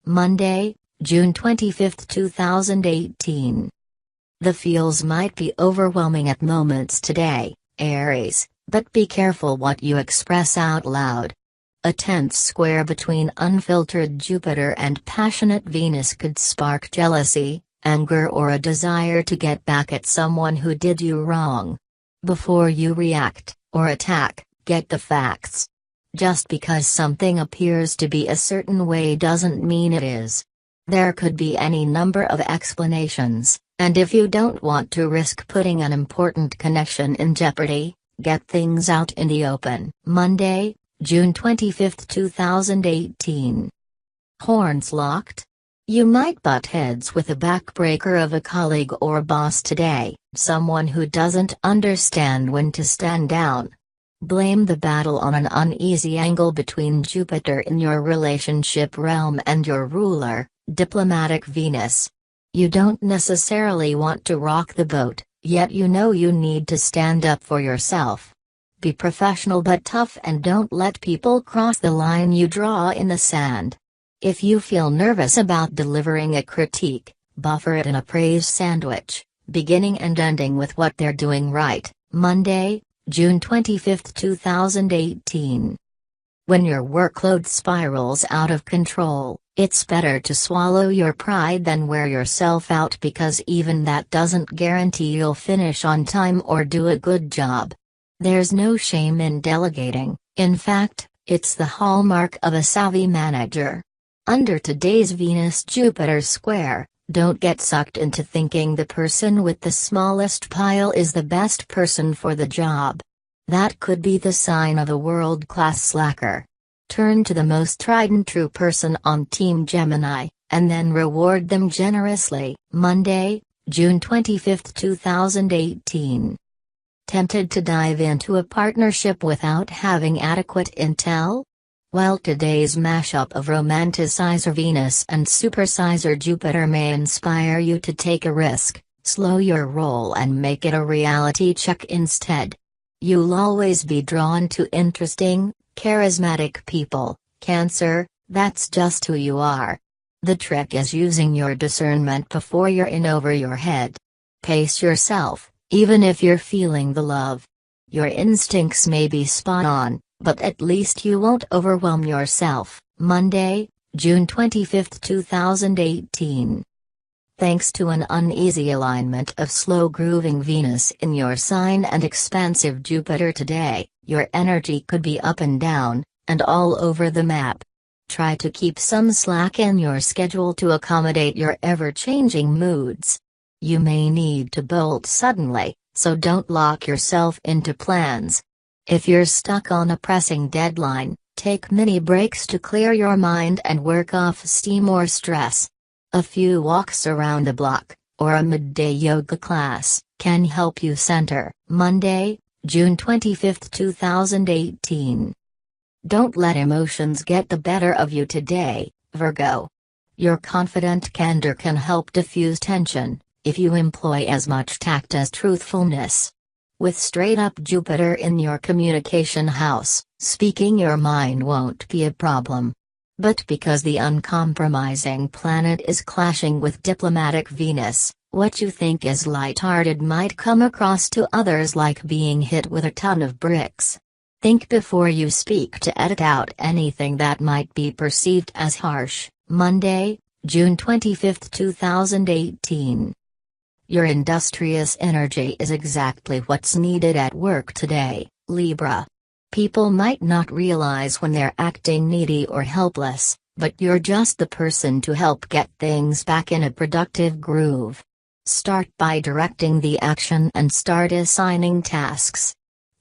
Monday, June 25, 2018. The feels might be overwhelming at moments today, Aries, but be careful what you express out loud. A tense square between unfiltered Jupiter and passionate Venus could spark jealousy, anger, or a desire to get back at someone who did you wrong. Before you react, or attack, get the facts. Just because something appears to be a certain way doesn't mean it is. There could be any number of explanations, and if you don't want to risk putting an important connection in jeopardy, get things out in the open. Monday, June 25, 2018. Horns locked? You might butt heads with a backbreaker of a colleague or boss today, someone who doesn't understand when to stand down. Blame the battle on an uneasy angle between Jupiter in your relationship realm and your ruler, diplomatic Venus. You don't necessarily want to rock the boat, yet you know you need to stand up for yourself. Be professional but tough and don't let people cross the line you draw in the sand. If you feel nervous about delivering a critique, buffer it in a praise sandwich, beginning and ending with what they're doing right. Monday, June 25, 2018. When your workload spirals out of control, it's better to swallow your pride than wear yourself out, because even that doesn't guarantee you'll finish on time or do a good job. There's no shame in delegating, in fact, it's the hallmark of a savvy manager. Under today's Venus-Jupiter square, don't get sucked into thinking the person with the smallest pile is the best person for the job. That could be the sign of a world-class slacker. Turn to the most tried and true person on Team Gemini, and then reward them generously. Monday, June 25, 2018. Tempted to dive into a partnership without having adequate intel? Well, today's mashup of romanticizer Venus and supersizer Jupiter may inspire you to take a risk, slow your roll and make it a reality check instead. You'll always be drawn to interesting, charismatic people, Cancer, that's just who you are. The trick is using your discernment before you're in over your head. Pace yourself, even if you're feeling the love. Your instincts may be spot on, but at least you won't overwhelm yourself. Monday, June 25, 2018. Thanks to an uneasy alignment of slow-grooving Venus in your sign and expansive Jupiter today, your energy could be up and down, and all over the map. Try to keep some slack in your schedule to accommodate your ever-changing moods. You may need to bolt suddenly, so don't lock yourself into plans. If you're stuck on a pressing deadline, take mini breaks to clear your mind and work off steam or stress. A few walks around the block, or a midday yoga class, can help you center. Monday, June 25, 2018. Don't let emotions get the better of you today, Virgo. Your confident candor can help diffuse tension, if you employ as much tact as truthfulness. With straight-up Jupiter in your communication house, speaking your mind won't be a problem. But because the uncompromising planet is clashing with diplomatic Venus, what you think is light-hearted might come across to others like being hit with a ton of bricks. Think before you speak to edit out anything that might be perceived as harsh. Monday, June 25, 2018. Your industrious energy is exactly what's needed at work today, Libra. People might not realize when they're acting needy or helpless, but you're just the person to help get things back in a productive groove. Start by directing the action and start assigning tasks.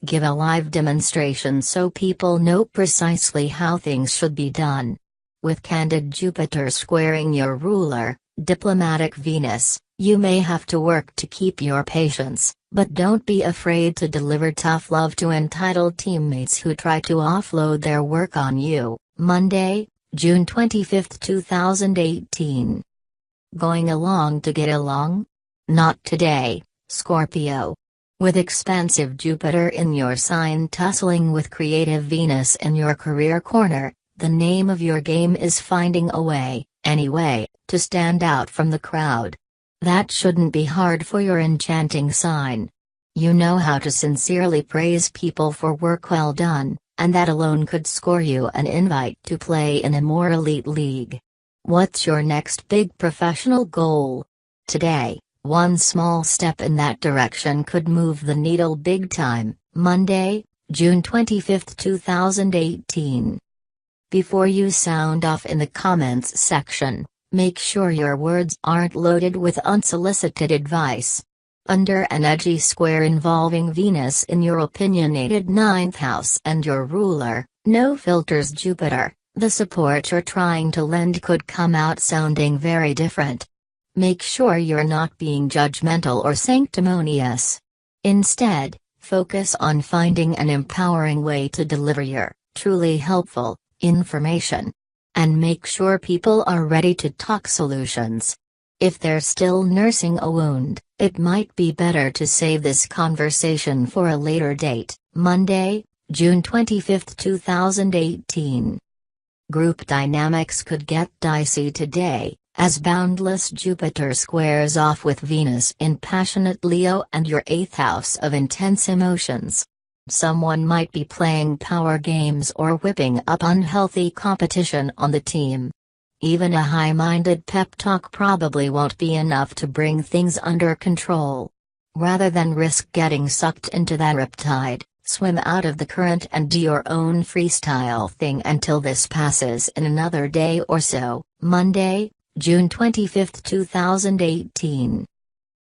Give a live demonstration so people know precisely how things should be done. With candid Jupiter squaring your ruler, diplomatic Venus, you may have to work to keep your patience, but don't be afraid to deliver tough love to entitled teammates who try to offload their work on you. Monday, June 25, 2018. Going along to get along? Not today, Scorpio. With expansive Jupiter in your sign tussling with creative Venus in your career corner, the name of your game is finding a way, Anyway, to stand out from the crowd. That shouldn't be hard for your enchanting sign. You know how to sincerely praise people for work well done, and that alone could score you an invite to play in a more elite league. What's your next big professional goal? Today, one small step in that direction could move the needle big time. Monday, June 25, 2018. Before you sound off in the comments section, make sure your words aren't loaded with unsolicited advice. Under an edgy square involving Venus in your opinionated ninth house and your ruler, no filters Jupiter, the support you're trying to lend could come out sounding very different. Make sure you're not being judgmental or sanctimonious. Instead, focus on finding an empowering way to deliver your truly helpful information. And make sure people are ready to talk solutions. If they're still nursing a wound, it might be better to save this conversation for a later date. Monday, June 25, 2018. Group dynamics could get dicey today, as boundless Jupiter squares off with Venus in passionate Leo and your 8th house of intense emotions. Someone might be playing power games or whipping up unhealthy competition on the team. Even a high-minded pep talk probably won't be enough to bring things under control. Rather than risk getting sucked into that riptide, swim out of the current and do your own freestyle thing until this passes in another day or so. Monday, June 25, 2018.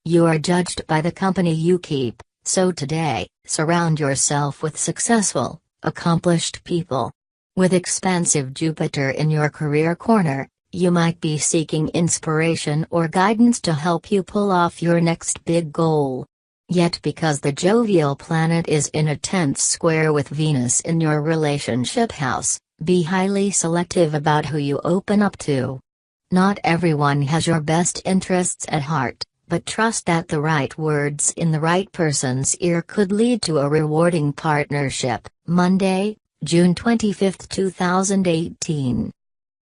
You are judged by the company you keep, so today, surround yourself with successful, accomplished people. With expansive Jupiter in your career corner, you might be seeking inspiration or guidance to help you pull off your next big goal. Yet because the jovial planet is in a 10th square with Venus in your relationship house, be highly selective about who you open up to. Not everyone has your best interests at heart, but trust that the right words in the right person's ear could lead to a rewarding partnership. Monday, June 25, 2018.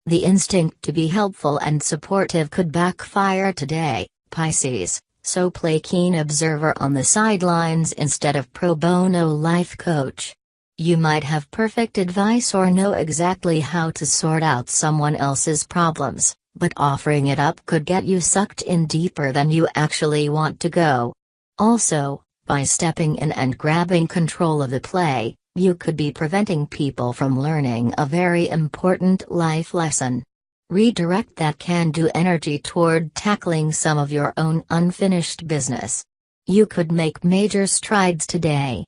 The instinct to be helpful and supportive could backfire today, Pisces, so play keen observer on the sidelines instead of pro bono life coach. You might have perfect advice or know exactly how to sort out someone else's problems, but offering it up could get you sucked in deeper than you actually want to go. Also, by stepping in and grabbing control of the play, you could be preventing people from learning a very important life lesson. Redirect that can-do energy toward tackling some of your own unfinished business. You could make major strides today.